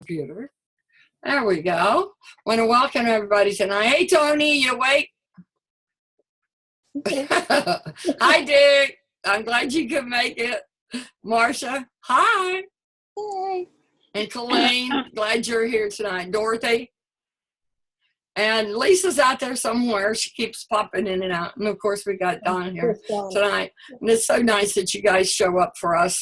computer. There we go. Want to welcome everybody tonight. Hey, Tony, you awake? Okay. Hi, Dick. I'm glad you could make it. Marsha, hi. Hey. And Colleen, glad you're here tonight. Dorothy. And Lisa's out there somewhere. She keeps popping in and out. And of course, we got Don here tonight. And it's so nice that you guys show up for us.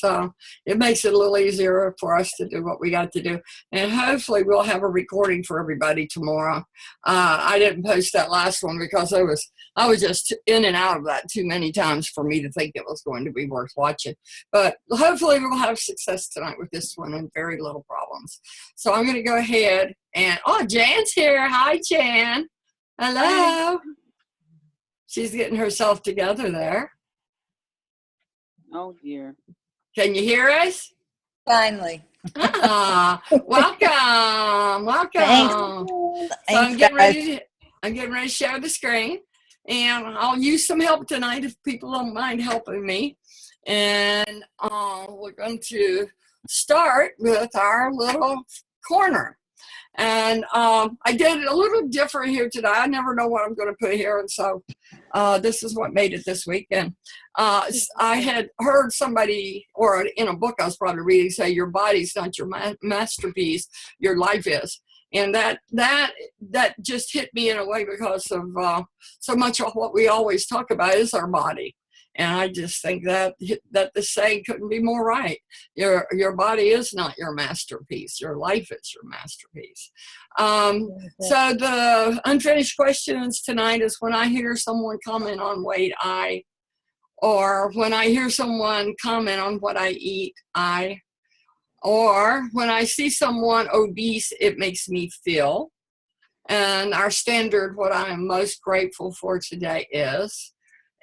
It makes it a little easier for us to do what we got to do. And hopefully we'll have a recording for everybody tomorrow. I didn't post that last one because I was just in and out of that too many times for me to think it was going to be worth watching. But hopefully we'll have success tonight with this one and very little problems. So I'm going to go ahead and, Jan's here. Hi, Jan. Hello. Hi. She's getting herself together there. Oh, dear. Can you hear us? Finally. Welcome. Thanks. So I'm getting ready to share the screen. And I'll use some help tonight if people don't mind helping me. And we're going to start with our little corner. And I did it a little different here today. I never know what I'm going to put here. And so this is what made it this week. And I had heard somebody, or in a book I was probably reading, say your body's not your masterpiece, your life is. And that just hit me in a way because of so much of what we always talk about is our body. And I just think that the saying couldn't be more right. Your body is not your masterpiece. Your life is your masterpiece. So the unfinished questions tonight is when I hear someone comment on weight, or when I hear someone comment on what I eat, or when I see someone obese, it makes me feel. And our standard, what I'm most grateful for today is,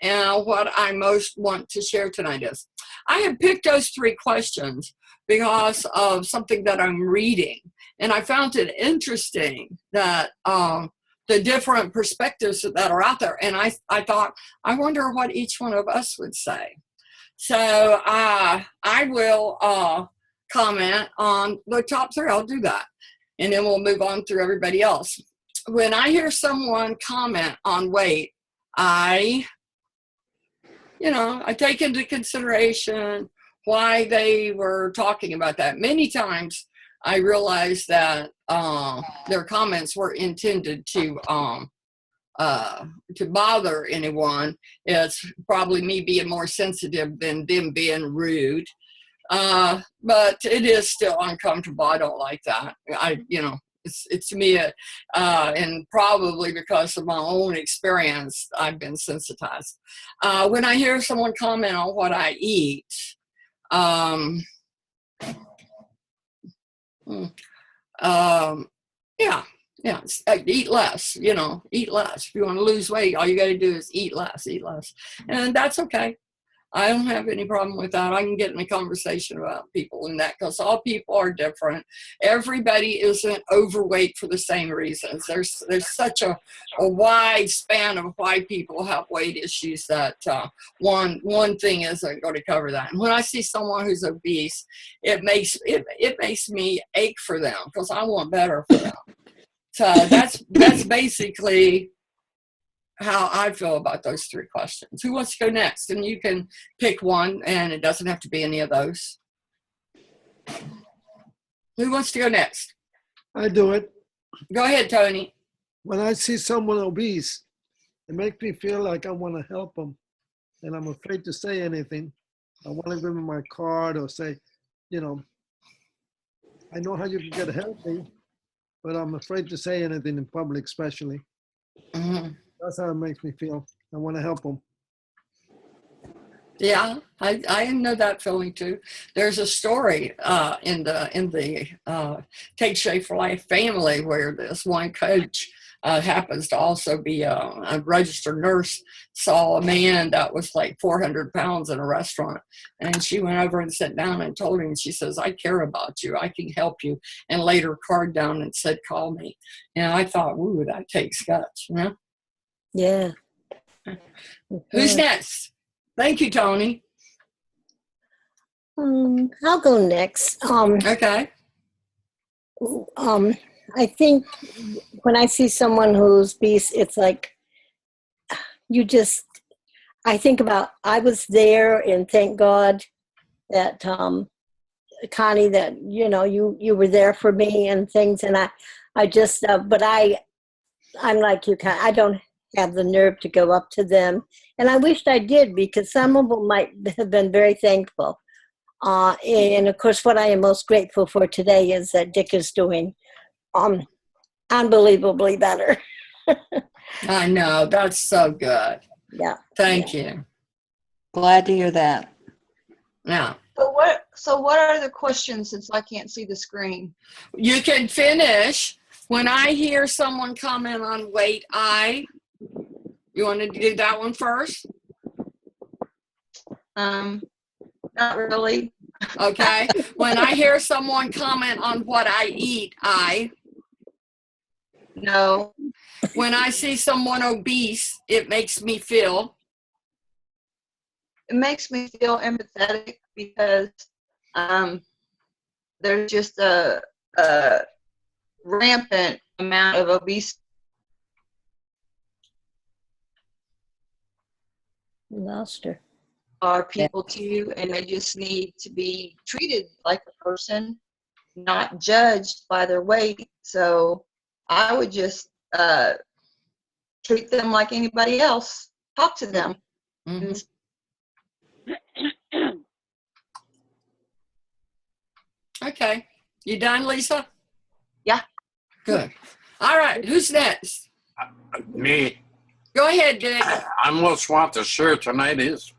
and what I most want to share tonight is, I have picked those three questions because of something that I'm reading. And I found it interesting that the different perspectives that are out there. And I thought, I wonder what each one of us would say. So I will comment on the top three. I'll do that. And then we'll move on through everybody else. When I hear someone comment on weight, I take into consideration why they were talking about that. Many times I realized that their comments were intended to bother anyone. It's probably me being more sensitive than them being rude. But it is still uncomfortable. I don't like that. It's to me, and probably because of my own experience, I've been sensitized. When I hear someone comment on what I eat, eat less, eat less. If you want to lose weight, all you got to do is eat less. And that's okay. I don't have any problem with that. I can get in a conversation about people and that because all people are different. Everybody isn't overweight for the same reasons. There's such a wide span of why people have weight issues that one thing isn't going to cover that. And when I see someone who's obese, it makes me ache for them because I want better for them. So that's basically how I feel about those three questions. Who wants to go next? And you can pick one, and it doesn't have to be any of those. Who wants to go next? I do it. Go ahead, Tony. When I see someone obese, it makes me feel like I want to help them, and I'm afraid to say anything. I want to give them my card or say, I know how you can get healthy, but I'm afraid to say anything in public, especially. Mm-hmm. That's how it makes me feel. I want to help them. Yeah, I know that feeling too. There's a story in the Take Shape for Life family where this one coach happens to also be a registered nurse, saw a man that was like 400 pounds in a restaurant. And she went over and sat down and told him, she says, I care about you. I can help you. And laid her card down and said, call me. And I thought, ooh, that takes guts, Yeah. Who's next? Thank you, Tony. I'll go next. Okay. I think when I see someone who's beast, it's like you just. I think about I was there, and thank God that Connie, that you were there for me and things, and I just but I'm like you, Connie. I don't have the nerve to go up to them, and I wished I did because some of them might have been very thankful. And of course, what I am most grateful for today is that Dick is doing unbelievably better. I know. That's so good. Yeah. Thank you. Glad to hear that. Yeah. So what are the questions since I can't see the screen? You can finish. When I hear someone comment on weight, you want to do that one first? Not really. Okay. When I hear someone comment on what I eat, No. when I see someone obese, it makes me feel. It makes me feel empathetic because there's just a rampant amount of obese. Lost her. Are people too, and they just need to be treated like a person, not judged by their weight. So I would just treat them like anybody else. Talk to them. Mm-hmm. Okay. You done, Lisa? Yeah. Good. All right. Who's next? Me. Go ahead, Dick. I most want to share tonight is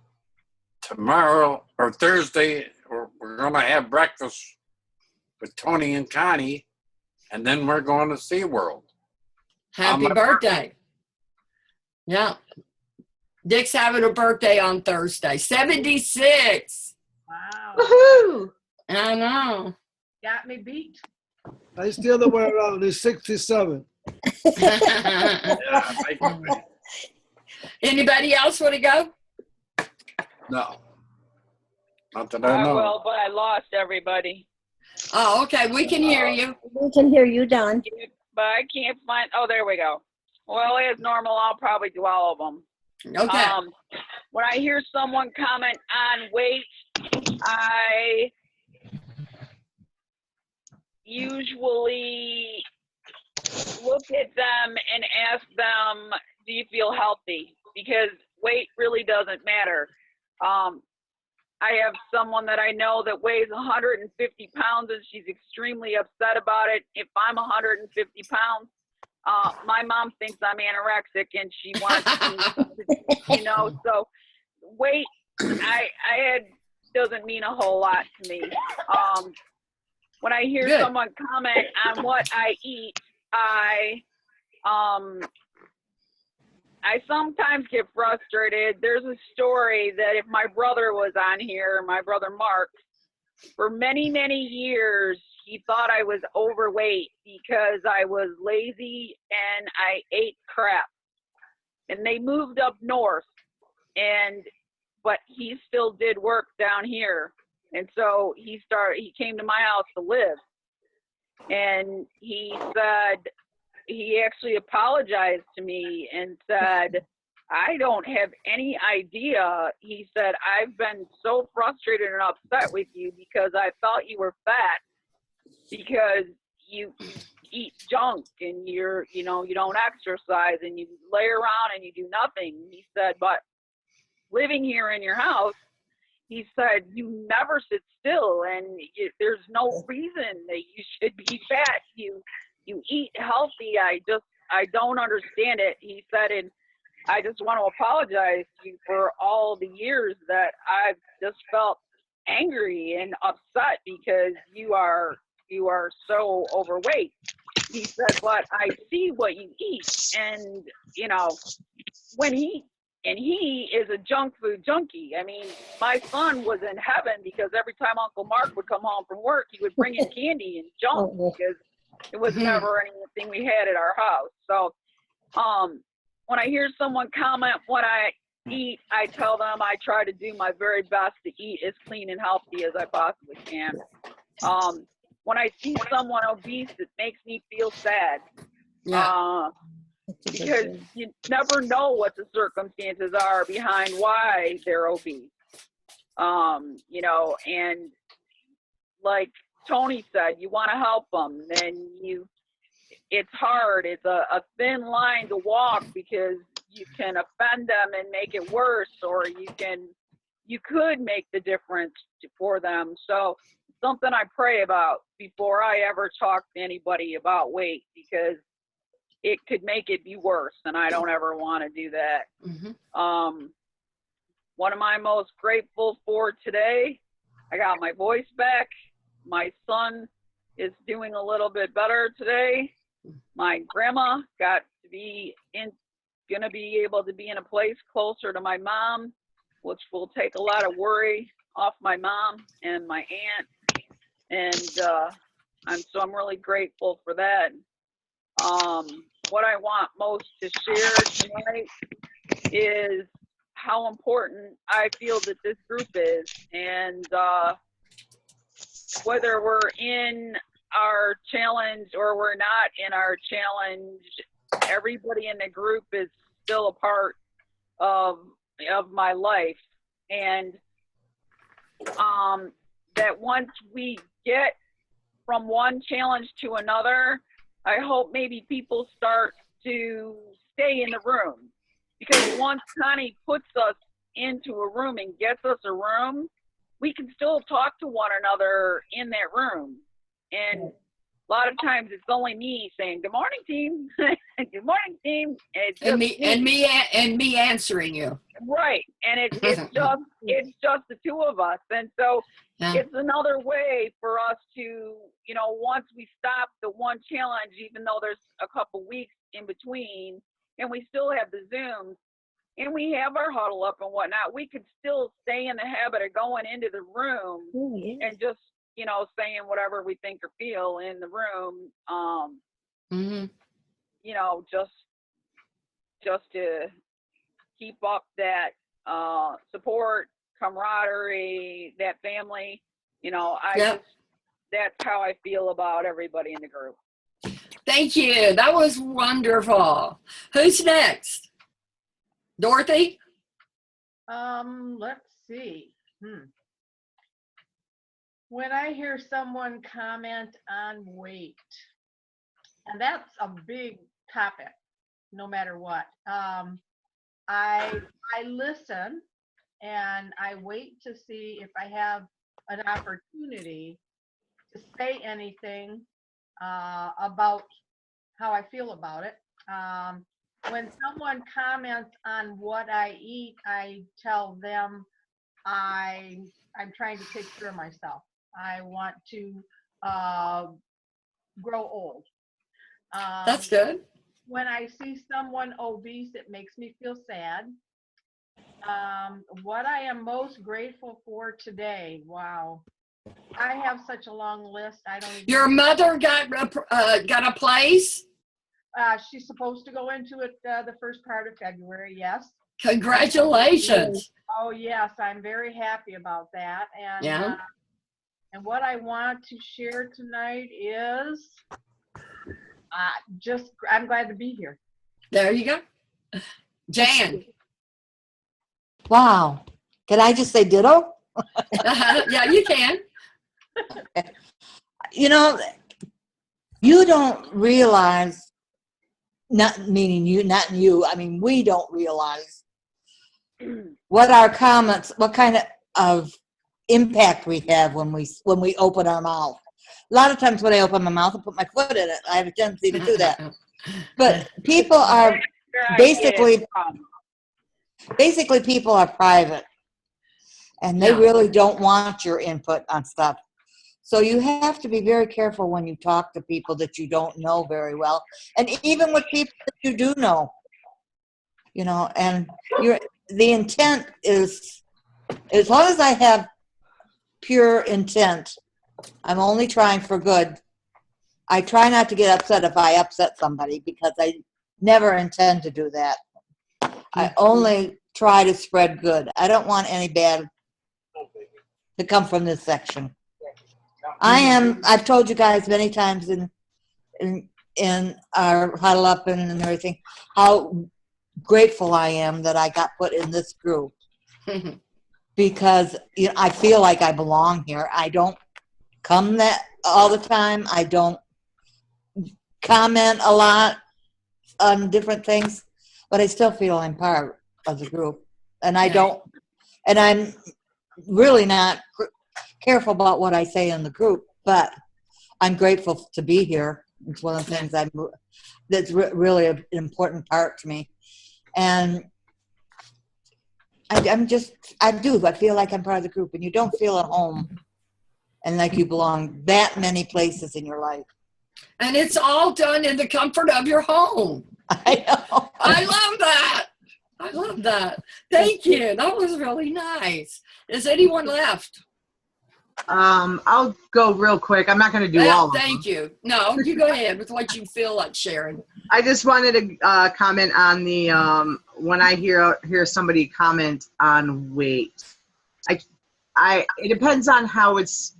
tomorrow or Thursday, we're going to have breakfast with Tony and Connie, and then we're going to SeaWorld. Happy birthday. Yeah. Dick's having a birthday on Thursday. 76. Wow. Woohoo! I know. Got me beat. It's the other way around. He's 67. Yeah, Anybody else want to go? no. Not that I know. Well, but I lost everybody. Oh, okay. We can hear you. We can hear you, Don. But I can't find. Oh, there we go. Well, as normal, I'll probably do all of them. Okay. When I hear someone comment on weight, I usually look at them and ask them, do you feel healthy? Because weight really doesn't matter. I have someone that I know that weighs 150 pounds and she's extremely upset about it. If I'm 150 pounds, my mom thinks I'm anorexic and she wants to, so weight, doesn't mean a whole lot to me. When I hear someone comment on what I eat, I sometimes get frustrated. There's a story that if my brother was on here, my brother Mark, for many, many years, he thought I was overweight because I was lazy and I ate crap. And they moved up north, but he still did work down here. And so he came to my house to live. And he actually apologized to me and said, I don't have any idea. He said, I've been so frustrated and upset with you because I thought you were fat because you eat junk and you don't exercise and you lay around and you do nothing. He said, but living here in your house, he said, you never sit still and there's no reason that you should be fat. You eat healthy. I don't understand it. He said, and I just want to apologize to you for all the years that I've just felt angry and upset because you are so overweight. He said, but I see what you eat. And, he is a junk food junkie. I mean, my son was in heaven because every time Uncle Mark would come home from work, he would bring in candy and junk because it was never anything we had at our house. So when I hear someone comment what I eat, I tell them I try to do my very best to eat as clean and healthy as I possibly can. when I see someone obese, it makes me feel sad. Yeah. Because you never know what the circumstances are behind why they're obese. You know, and like Tony said, you want to help them, and it's hard. It's a thin line to walk, because you can offend them and make it worse, or you could make the difference for them. So something I pray about before I ever talk to anybody about weight, because it could make it be worse, and I don't ever want to do that. Mm-hmm. What am I most grateful for today? I got my voice back. My son is doing a little bit better today. My grandma got to be gonna be able to be in a place closer to my mom, which will take a lot of worry off my mom and my aunt. And I'm really grateful for that. What I want most to share tonight is how important I feel that this group is, and whether we're in our challenge or we're not in our challenge, everybody in the group is still a part of my life. And that once we get from one challenge to another, I hope maybe people start to stay in the room, because once Connie puts us into a room and gets us a room, we can still talk to one another in that room. And a lot of times it's only me saying, "Good morning, team." Good morning, team. And me answering you. Right. And it's just the two of us. And so it's another way for us to, once we stop the one challenge, even though there's a couple weeks in between, and we still have the Zooms, and we have our huddle up and whatnot, we could still stay in the habit of going into the room and just, saying whatever we think or feel in the room. Just to keep up that support, camaraderie, that family. That's how I feel about everybody in the group. Thank you. That was wonderful. Who's next? Dorothy? Let's see. When I hear someone comment on weight, and that's a big topic, no matter what, I listen, and I wait to see if I have an opportunity to say anything about how I feel about it. When someone comments on what I eat, I tell them I'm trying to take care of myself. I want to grow old. That's good. When I see someone obese, it makes me feel sad. What I am most grateful for today, wow. I have such a long list. I don't even. Your mother got a place? She's supposed to go into it the first part of February, yes. Congratulations. Oh, yes, I'm very happy about that. And and what I want to share tonight is I'm glad to be here. There you go. Jan. Wow. Can I just say ditto? Yeah, you can. You don't realize, not meaning you, not you, I mean, we don't realize what our comments, what kind of impact we have when we open our mouth. A lot of times when I open my mouth, I put my foot in it. I have a tendency to do that. But people are basically people are private, and they really don't want your input on stuff. So you have to be very careful when you talk to people that you don't know very well, and even with people that you do know. And the intent is, as long as I have pure intent, I'm only trying for good. I try not to get upset if I upset somebody, because I never intend to do that. I only try to spread good. I don't want any bad to come from this section. I've told you guys many times in our huddle up and everything, how grateful I am that I got put in this group because I feel like I belong here. I don't come that all the time. I don't comment a lot on different things, but I still feel I'm part of the group. And I'm really not careful about what I say in the group, but I'm grateful to be here. It's one of the things that's really an important part to me. And I feel like I'm part of the group, and you don't feel at home and like you belong that many places in your life. And it's all done in the comfort of your home. I know. I love that. I love that. Thank you. That was really nice. Is anyone left? I'll go real quick. I'm not going to do all of them. Thank you. No, you go ahead with what you feel like sharing. I just wanted to comment on the when I hear somebody comment on weight. It depends on how it's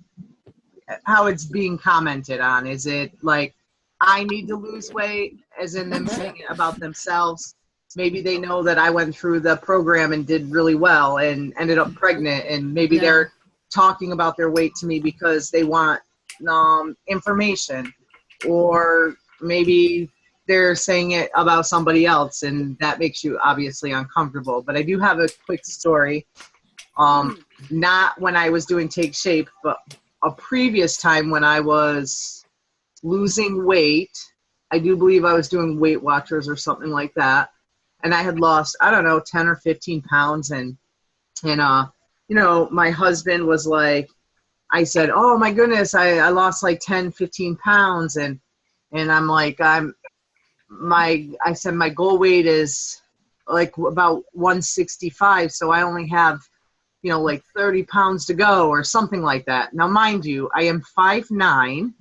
being commented on. Is it like I need to lose weight, as in them saying it about themselves? Maybe they know that I went through the program and did really well and ended up pregnant, and maybe they're talking about their weight to me because they want information, or maybe they're saying it about somebody else, and that makes you obviously uncomfortable. But I do have a quick story, not when I was doing Take Shape, but a previous time when I was losing weight. I do believe I was doing Weight Watchers or something like that, and I had lost, I don't know, 10 or 15 pounds, and my husband was like, I said, oh my goodness, I lost like 10, 15 pounds. And I'm like, I said, my goal weight is like about 165. So I only have, like 30 pounds to go or something like that. Now, mind you, I am 5'9",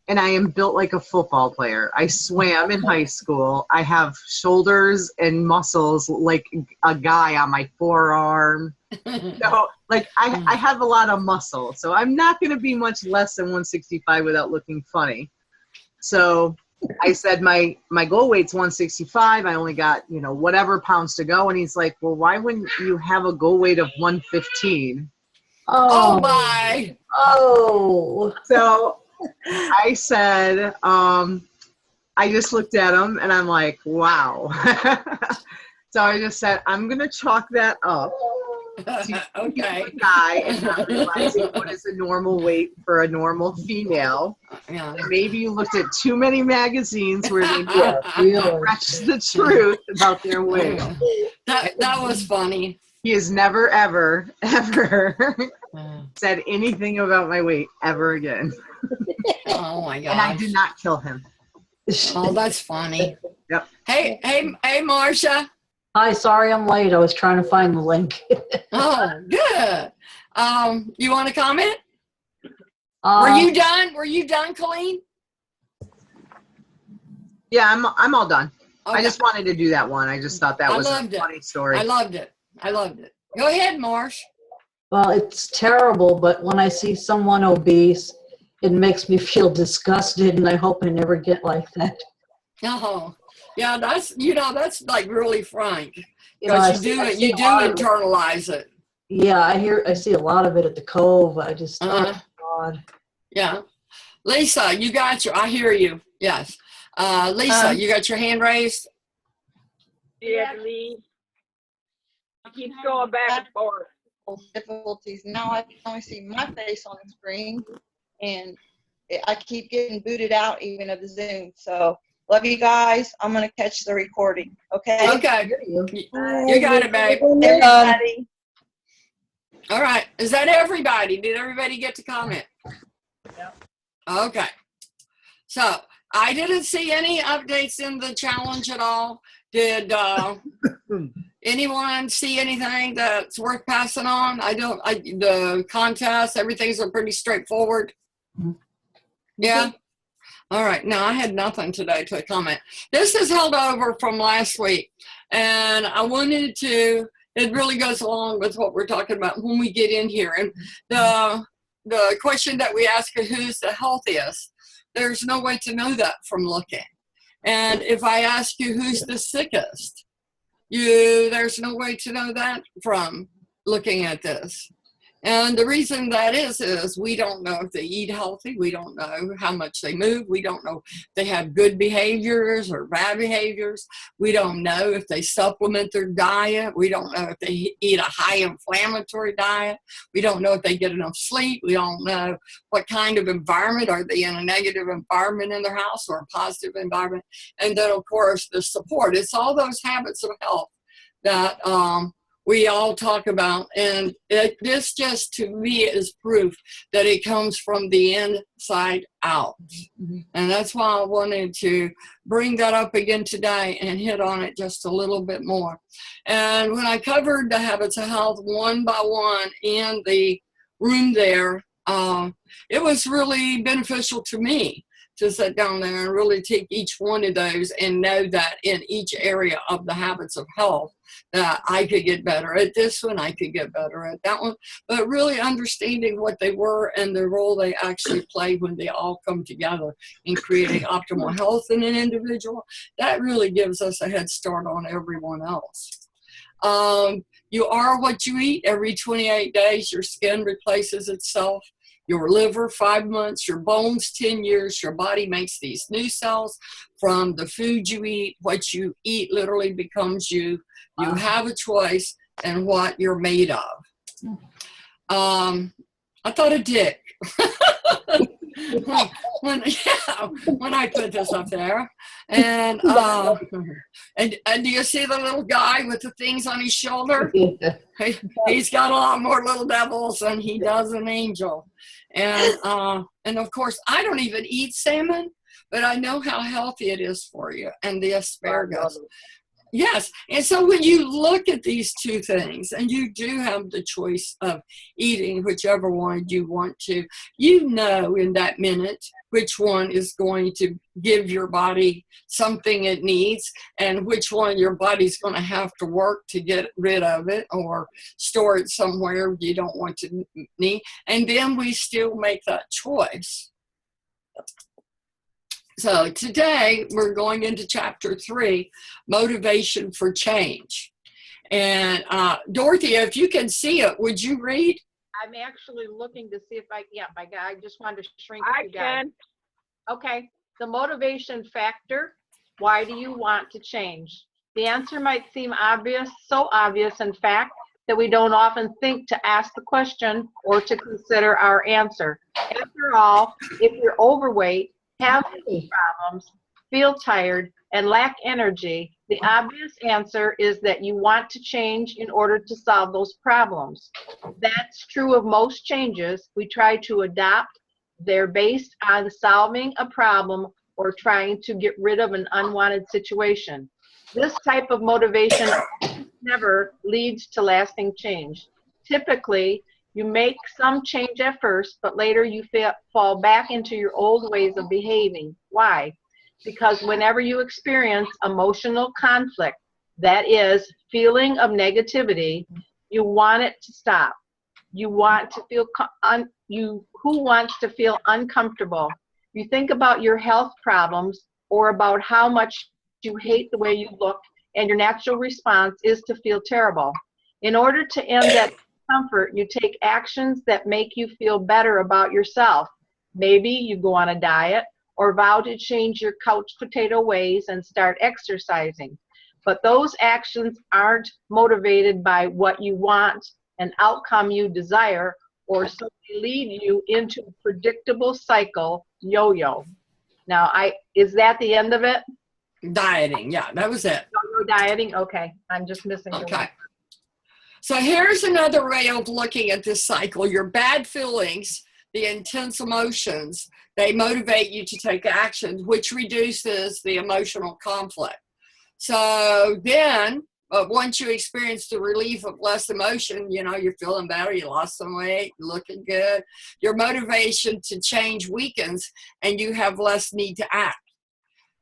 and I am built like a football player. I swam in high school. I have shoulders and muscles like a guy on my forearm. So, like, I have a lot of muscle. So I'm not going to be much less than 165 without looking funny. So I said my goal weight's 165. I only got, whatever pounds to go. And he's like, well, why wouldn't you have a goal weight of 115? Oh my. Oh. So I said, I just looked at him and I'm like, wow. So I just said, I'm going to chalk that up to okay. a guy and not realizing what is a normal weight for a normal female. Yeah. And maybe you looked at too many magazines where they stretch the truth about their weight. That was funny. He has never, ever, ever said anything about my weight ever again. Oh my God. And I did not kill him. Oh, that's funny. Yep. Hey, Marcia. Hi, sorry I'm late. I was trying to find the link. Oh, good. You want to comment? Were you done? Were you done, Colleen? Yeah, I'm all done. Okay. I just wanted to do that one. I just thought that was a funny story. I loved it. Go ahead, Marsh. Well, it's terrible, but when I see someone obese, it makes me feel disgusted, and I hope I never get like that. Oh, yeah, that's like really frank. Because You do internalize it. Yeah, I see a lot of it at the Cove. I just, oh God. Yeah. Lisa, I hear you. Yes. Lisa, you got your hand raised? Yeah, Lee. Keeps going back and forth. Difficulties. Now I can only see my face on the screen, and I keep getting booted out even of the Zoom. So love you guys. I'm going to catch the recording. Okay? Okay. You got it, babe. Everybody. All right. Is that everybody? Did everybody get to comment? Yep. Okay. So I didn't see any updates in the challenge at all. Did anyone see anything that's worth passing on? The contest, everything's pretty straightforward. Yeah. All right. No, I had nothing today to comment. This is held over from last week, and I wanted to, it really goes along with what we're talking about when we get in here. And the question that we ask is who's the healthiest, there's no way to know that from looking. And if I ask you who's the sickest, there's no way to know that from looking at this. And the reason that is we don't know if they eat healthy. We don't know how much they move. We don't know if they have good behaviors or bad behaviors. We don't know if they supplement their diet. We don't know if they eat a high inflammatory diet. We don't know if they get enough sleep. We don't know what kind of environment. Are they in a negative environment in their house or a positive environment? And then, of course, the support. It's all those habits of health that we all talk about, and this just to me is proof that it comes from the inside out. And that's why I wanted to bring that up again today and hit on it just a little bit more. And when I covered the habits of health one by one in the room there, it was really beneficial to me to sit down there and really take each one of those and know that in each area of the habits of health that I could get better at this one, I could get better at that one, but really understanding what they were and the role they actually play when they all come together in creating optimal health in an individual, that really gives us a head start on everyone else. You are what you eat. Every 28 days, your skin replaces itself. Your liver, 5 months, your bones, 10 years, your body makes these new cells from the food you eat. What you eat literally becomes you. You have a choice in what you're made of. I thought of Dick when I put this up there. And do you see the little guy with the things on his shoulder? He's got a lot more little devils than he does an angel. And of course, I don't even eat salmon, but I know how healthy it is for you. And the asparagus. Yes. And so when you look at these two things and you do have the choice of eating whichever one you want to, you know in that minute which one is going to give your body something it needs and which one your body's going to have to work to get rid of it or store it somewhere you don't want to need. And then we still make that choice. So today we're going into chapter 3, motivation for change. And Dorothy, if you can see it, would you read? I'm actually looking to see if I just wanted to shrink I it down. can. Okay, the motivation factor. Why do you want to change? The answer might seem obvious, so obvious in fact that we don't often think to ask the question or to consider our answer. After all, if you're overweight, have problems, feel tired, and lack energy, the obvious answer is that you want to change in order to solve those problems. That's true of most changes we try to adopt. They're based on solving a problem or trying to get rid of an unwanted situation. This type of motivation never leads to lasting change. Typically, you make some change at first, but later you fall back into your old ways of behaving. Why? Because whenever you experience emotional conflict, that is, feeling of negativity, you want it to stop. You want to feel, who wants to feel uncomfortable? You think about your health problems or about how much you hate the way you look, and your natural response is to feel terrible. In order to end that comfort, you take actions that make you feel better about yourself. Maybe you go on a diet or vow to change your couch potato ways and start exercising. But those actions aren't motivated by what you want, an outcome you desire, or so they lead you into a predictable cycle, yo-yo. Now, is that the end of it? Dieting, yeah, that was it. Yo-yo dieting, okay. I'm just missing the Okay. one. So here's another way of looking at this cycle. Your bad feelings, the intense emotions, they motivate you to take action, which reduces the emotional conflict. So then, once you experience the relief of less emotion, you're feeling better, you lost some weight, looking good, your motivation to change weakens and you have less need to act.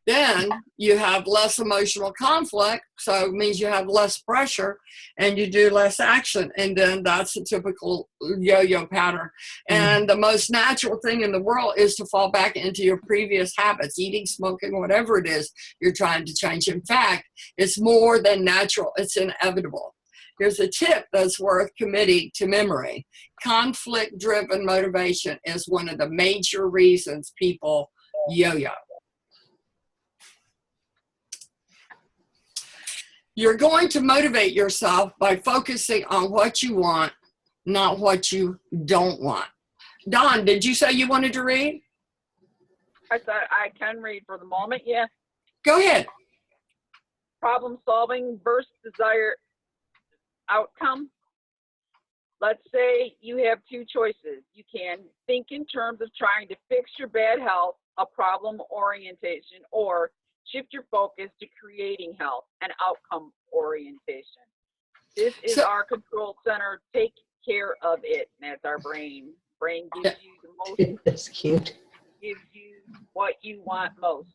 then you have less emotional conflict, so it means you have less pressure and you do less action, and then that's a typical yo-yo pattern. And the most natural thing in the world is to fall back into your previous habits, eating, smoking, whatever it is you're trying to change. In fact, it's more than natural, it's inevitable. Here's a tip that's worth committing to memory. Conflict-driven motivation is one of the major reasons people yo-yo. You're going to motivate yourself by focusing on what you want, not what you don't want. Dawn, did you say you wanted to read? I said I can read for the moment, yeah. Go ahead. Problem solving versus desired outcome. Let's say you have two choices. You can think in terms of trying to fix your bad health, a problem orientation, or shift your focus to creating health, an outcome orientation. This is our control center. Take care of it. And that's our brain. Brain gives you the most. That's cute. Gives you what you want most.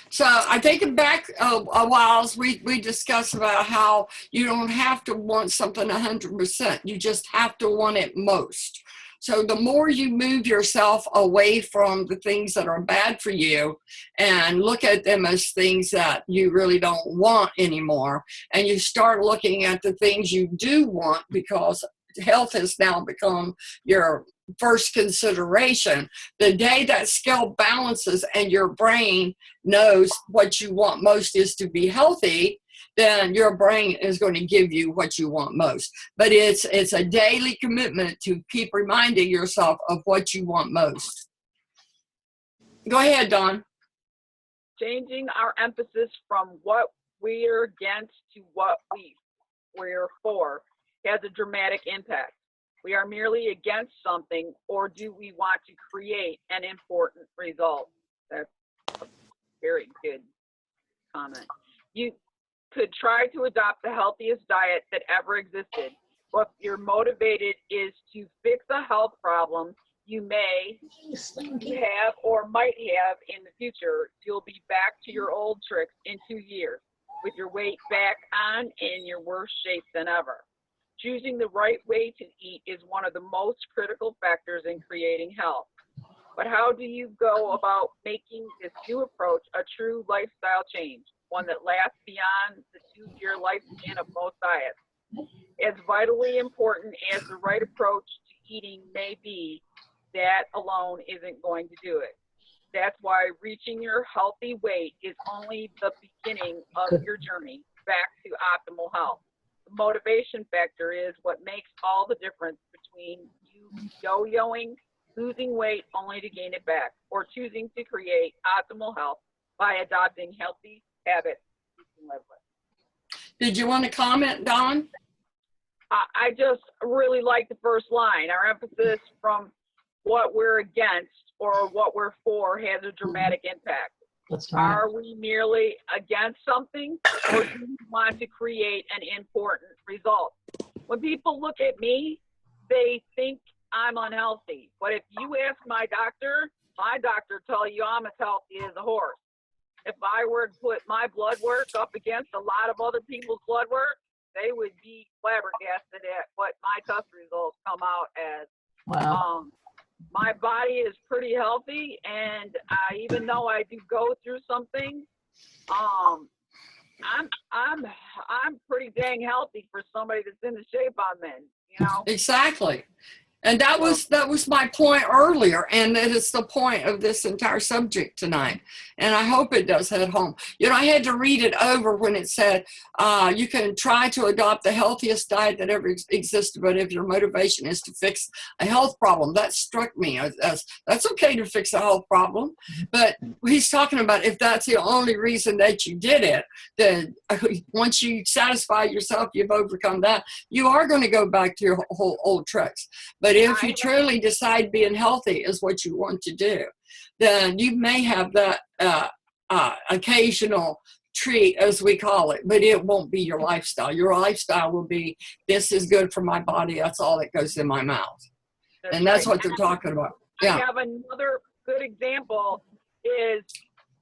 So I think back a while, we discussed about how you don't have to want something 100%. You just have to want it most. So the more you move yourself away from the things that are bad for you and look at them as things that you really don't want anymore, and you start looking at the things you do want, because health has now become your first consideration. The day that scale balances and your brain knows what you want most is to be healthy, then your brain is going to give you what you want most. But it's a daily commitment to keep reminding yourself of what you want most. Go ahead, Dawn. Changing our emphasis from what we're against to what we're for has a dramatic impact. We are merely against something, or do we want to create an important result? That's a very good comment. You could try to adopt the healthiest diet that ever existed. What you're motivated is to fix a health problem you may have or might have in the future. You'll be back to your old tricks in 2 years, with your weight back on in your worse shape than ever. Choosing the right way to eat is one of the most critical factors in creating health. But how do you go about making this new approach a true lifestyle change, one that lasts beyond the 2-year lifespan of most diets? As vitally important as the right approach to eating may be, that alone isn't going to do it. That's why reaching your healthy weight is only the beginning of your journey back to optimal health. The motivation factor is what makes all the difference between you yo-yoing, losing weight only to gain it back, or choosing to create optimal health by adopting healthy habits you can live with. Did you want to comment, Dawn? I just really like the first line. Our emphasis from what we're against or what we're for has a dramatic impact. That's right. Are we merely against something, or do we want to create an important result? When people look at me, they think I'm unhealthy. But if you ask my doctor tell you I'm as healthy as a horse. If I were to put my blood work up against a lot of other people's blood work, they would be flabbergasted at what my test results come out as. Wow. My body is pretty healthy, and even though I do go through something, I'm pretty dang healthy for somebody that's in the shape I'm in, you know? Exactly. And that was my point earlier, and it is the point of this entire subject tonight. And I hope it does hit home. You know, I had to read it over when it said you can try to adopt the healthiest diet that ever existed, but if your motivation is to fix a health problem, that struck me as that's okay to fix a health problem. But he's talking about if that's the only reason that you did it, then once you satisfy yourself, you've overcome that, you are going to go back to your whole old tricks. But if you truly decide being healthy is what you want to do, then you may have that occasional treat, as we call it, but it won't be your lifestyle. Your lifestyle will be, this is good for my body. That's all that goes in my mouth. And that's what they're talking about. Yeah. I have another good example is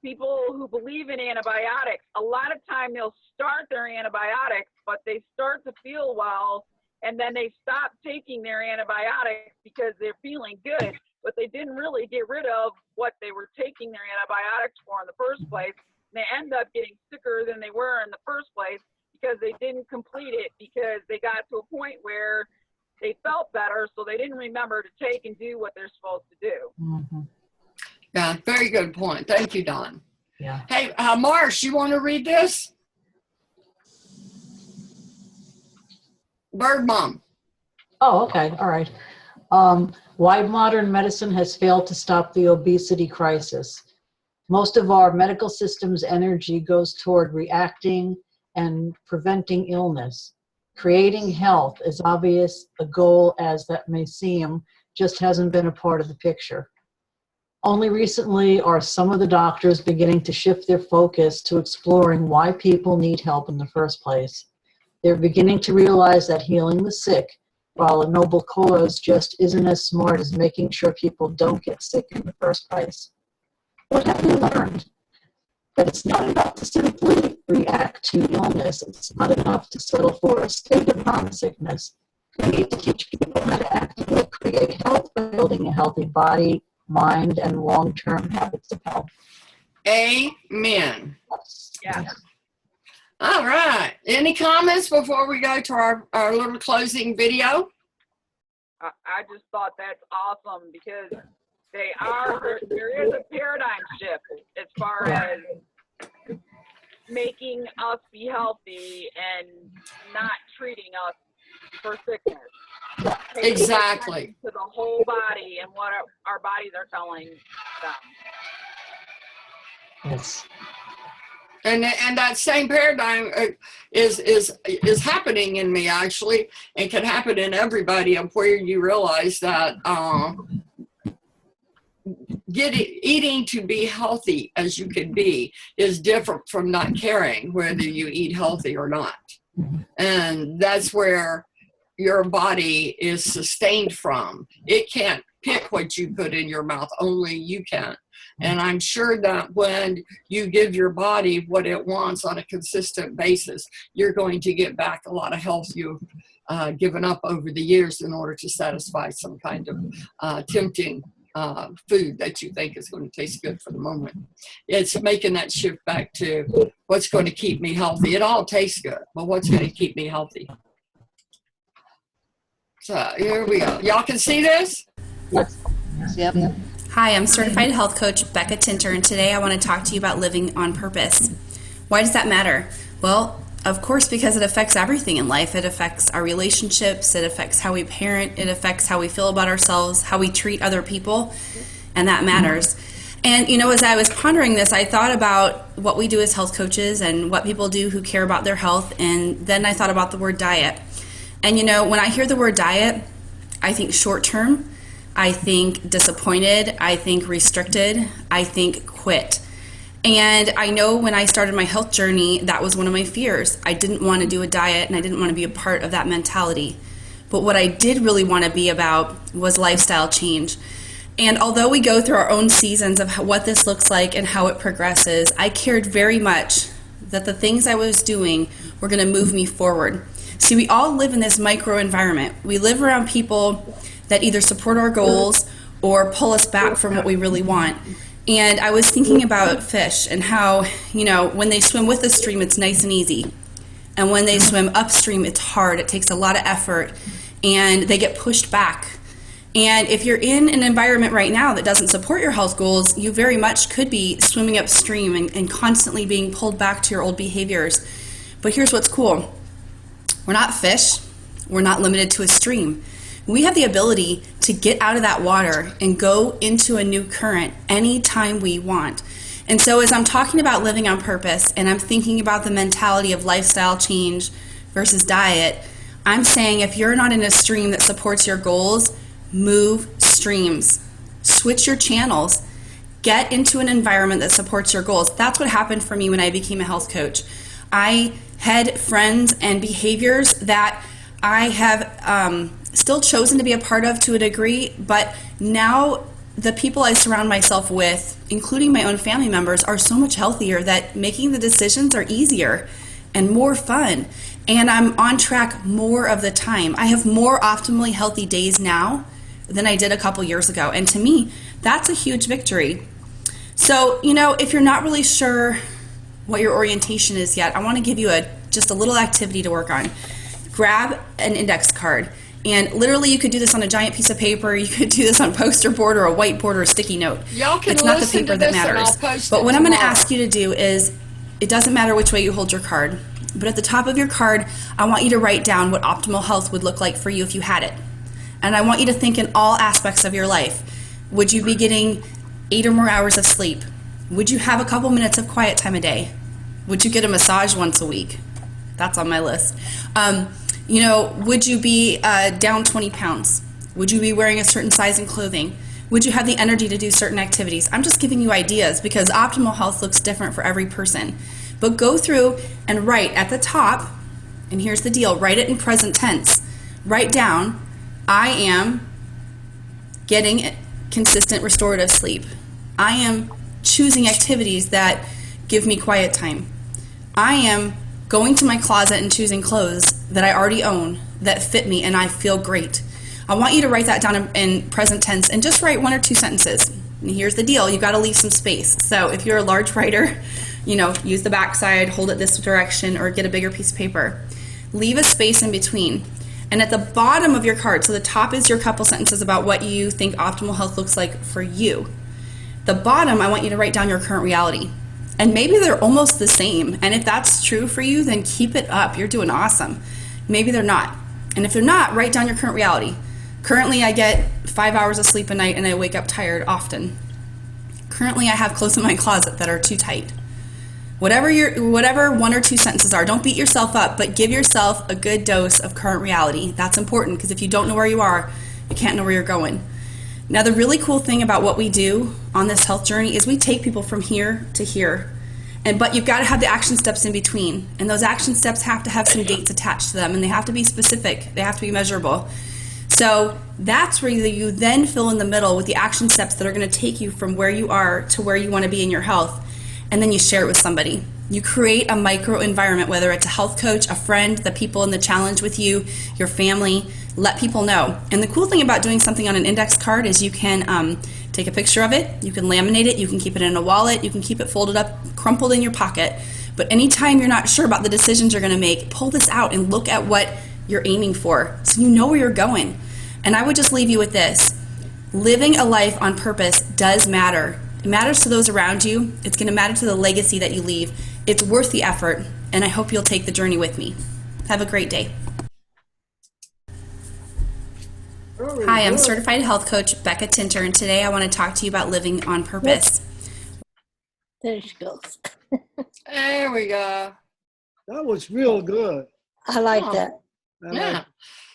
people who believe in antibiotics, a lot of time they'll start their antibiotics, but they start to feel well, and then they stop taking their antibiotics because they're feeling good, but they didn't really get rid of what they were taking their antibiotics for in the first place. And they end up getting sicker than they were in the first place because they didn't complete it, because they got to a point where they felt better, so they didn't remember to take and do what they're supposed to do. Mm-hmm. Yeah, very good point. Thank you, Don. Yeah. Hey, Marsh, you want to read this? Bird Mom. Oh, okay. All right. Why modern medicine has failed to stop the obesity crisis. Most of our medical system's energy goes toward reacting and preventing illness. Creating health, as obvious a goal as that may seem, just hasn't been a part of the picture. Only recently are some of the doctors beginning to shift their focus to exploring why people need help in the first place. They're beginning to realize that healing the sick, while a noble cause, just isn't as smart as making sure people don't get sick in the first place. What have we learned? That it's not enough to simply react to illness. It's not enough to settle for a state of non-sickness. We need to teach people how to actively create health by building a healthy body, mind, and long-term habits of health. Amen. Yeah. All right. Any comments before we go to our little closing video? I just thought that's awesome, because there is a paradigm shift as far as making us be healthy and not treating us for sickness. Exactly. To the whole body and what our bodies are telling them. Yes. And that same paradigm is happening in me, actually, and can happen in everybody, of where you realize that eating to be healthy as you can be is different from not caring whether you eat healthy or not. And that's where your body is sustained from. It can't pick what you put in your mouth, only you can. And I'm sure that when you give your body what it wants on a consistent basis, you're going to get back a lot of health you've given up over the years in order to satisfy some kind of tempting food that you think is going to taste good for the moment. It's making that shift back to what's going to keep me healthy. It all tastes good, but what's going to keep me healthy? So here we go. Y'all can see this? Yep. Hi, I'm certified health coach Becca Tinter, and today I want to talk to you about living on purpose. Why does that matter? Well, of course, because it affects everything in life. It affects our relationships, it affects how we parent, it affects how we feel about ourselves, how we treat other people, and that matters. And, you know, as I was pondering this, I thought about what we do as health coaches and what people do who care about their health, and then I thought about the word diet. And, you know, when I hear the word diet, I think short term, I think disappointed, I think restricted, I think quit. And I know when I started my health journey, that was one of my fears. I didn't want to do a diet, and I didn't want to be a part of that mentality. But what I did really want to be about was lifestyle change. And although we go through our own seasons of what this looks like and how it progresses, I cared very much that the things I was doing were going to move me forward. See, we all live in this micro environment. We live around people that either support our goals or pull us back from what we really want. And I was thinking about fish and how, you know, when they swim with the stream, it's nice and easy. And when they swim upstream, it's hard. It takes a lot of effort, and they get pushed back. And if you're in an environment right now that doesn't support your health goals, you very much could be swimming upstream and constantly being pulled back to your old behaviors. But here's what's cool. We're not fish. We're not limited to a stream. We have the ability to get out of that water and go into a new current anytime we want. And so as I'm talking about living on purpose and I'm thinking about the mentality of lifestyle change versus diet, I'm saying if you're not in a stream that supports your goals, move streams. Switch your channels. Get into an environment that supports your goals. That's what happened for me when I became a health coach. I had friends and behaviors that I have still chosen to be a part of to a degree, but now the people I surround myself with, including my own family members, are so much healthier that making the decisions are easier and more fun. And I'm on track more of the time. I have more optimally healthy days now than I did a couple years ago. And to me, that's a huge victory. So, if you're not really sure what your orientation is yet, I want to give you just a little activity to work on. Grab an index card. And literally, you could do this on a giant piece of paper. You could do this on a poster board or a whiteboard or a sticky note. Y'all can It's not the listen paper to that this and matters. I'll post But it what I'm going to tomorrow. ask you to do is, it doesn't matter which way you hold your card, but at the top of your card, I want you to write down what optimal health would look like for you if you had it. And I want you to think in all aspects of your life. Would you be getting 8 or more hours of sleep? Would you have a couple minutes of quiet time a day? Would you get a massage once a week? That's on my list. Would you be down 20 pounds? Would you be wearing a certain size in clothing? Would you have the energy to do certain activities? I'm just giving you ideas because optimal health looks different for every person. But go through and write at the top, and here's the deal, write it in present tense. Write down, I am getting consistent restorative sleep. I am choosing activities that give me quiet time. I am going to my closet and choosing clothes that I already own that fit me and I feel great. I want you to write that down in present tense and just write 1 or 2 sentences. And here's the deal, you've got to leave some space. So if you're a large writer, use the back side, hold it this direction, or get a bigger piece of paper. Leave a space in between. And at the bottom of your card, so the top is your couple sentences about what you think optimal health looks like for you. The bottom, I want you to write down your current reality. And maybe they're almost the same. And if that's true for you, then keep it up. You're doing awesome. Maybe they're not. And if they're not, write down your current reality. Currently, I get 5 hours of sleep a night and I wake up tired often. Currently, I have clothes in my closet that are too tight. Whatever 1 or 2 sentences are, don't beat yourself up, but give yourself a good dose of current reality. That's important because if you don't know where you are, you can't know where you're going. Now, the really cool thing about what we do on this health journey is we take people from here to here. But you've got to have the action steps in between. And those action steps have to have some dates attached to them, and they have to be specific. They have to be measurable. So that's where you then fill in the middle with the action steps that are going to take you from where you are to where you want to be in your health. And then you share it with somebody. You create a micro environment, whether it's a health coach, a friend, the people in the challenge with you, your family. Let people know. And the cool thing about doing something on an index card is you can take a picture of it, you can laminate it, you can keep it in a wallet, you can keep it folded up, crumpled in your pocket. But anytime you're not sure about the decisions you're going to make, pull this out and look at what you're aiming for so you know where you're going. And I would just leave you with this. Living a life on purpose does matter. It matters to those around you. It's going to matter to the legacy that you leave. It's worth the effort, and I hope you'll take the journey with me. Have a great day. Hi, I'm certified health coach Becca Tinter, and today I want to talk to you about living on purpose. There she goes. There we go. That was real good. I like Oh. that. Yeah.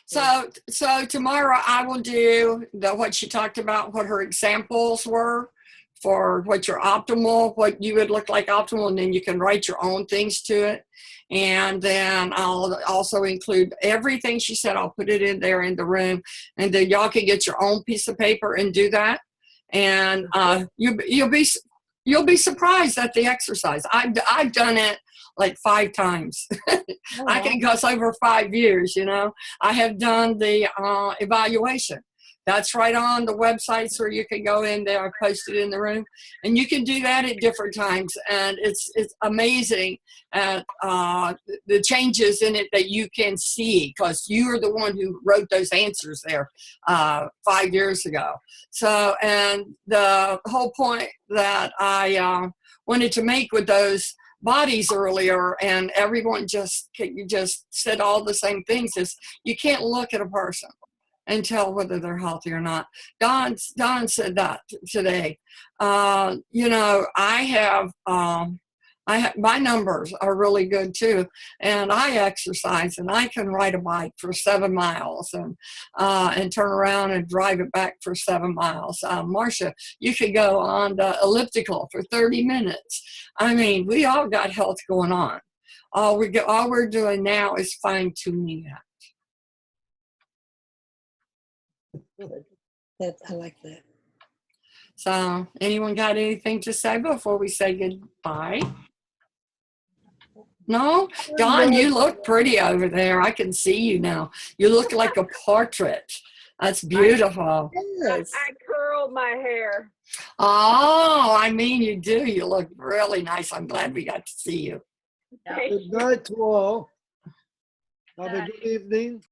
So tomorrow I will do what she talked about, what her examples were for what your optimal, what you would look like optimal, and then you can write your own things to it. And then I'll also include everything she said. I'll put it in there in the room, and then y'all can get your own piece of paper and do that. And you'll be surprised at the exercise. I've done it like 5 times. I can go over 5 years, I have done the evaluation. That's right on the websites where you can go in there. I posted in the room, and you can do that at different times. And it's amazing at the changes in it that you can see because you are the one who wrote those answers there 5 years ago. So, and the whole point that I wanted to make with those bodies earlier, and everyone just said all the same things, is you can't look at a person and tell whether they're healthy or not. Don said that today. I have my numbers are really good too, and I exercise, and I can ride a bike for 7 miles and turn around and drive it back for 7 miles. Marcia, you could go on the elliptical for 30 minutes. I mean, we all got health going on. All we're doing now is fine tuning that. I like that. So anyone got anything to say before we say goodbye? No? Don, you look pretty over there. I can see you now. You look like a portrait. That's beautiful. Yes. I curled my hair. Oh, I mean, you do. You look really nice. I'm glad we got to see you. Yeah. Thank Good you. night to all. Have a Night. good evening.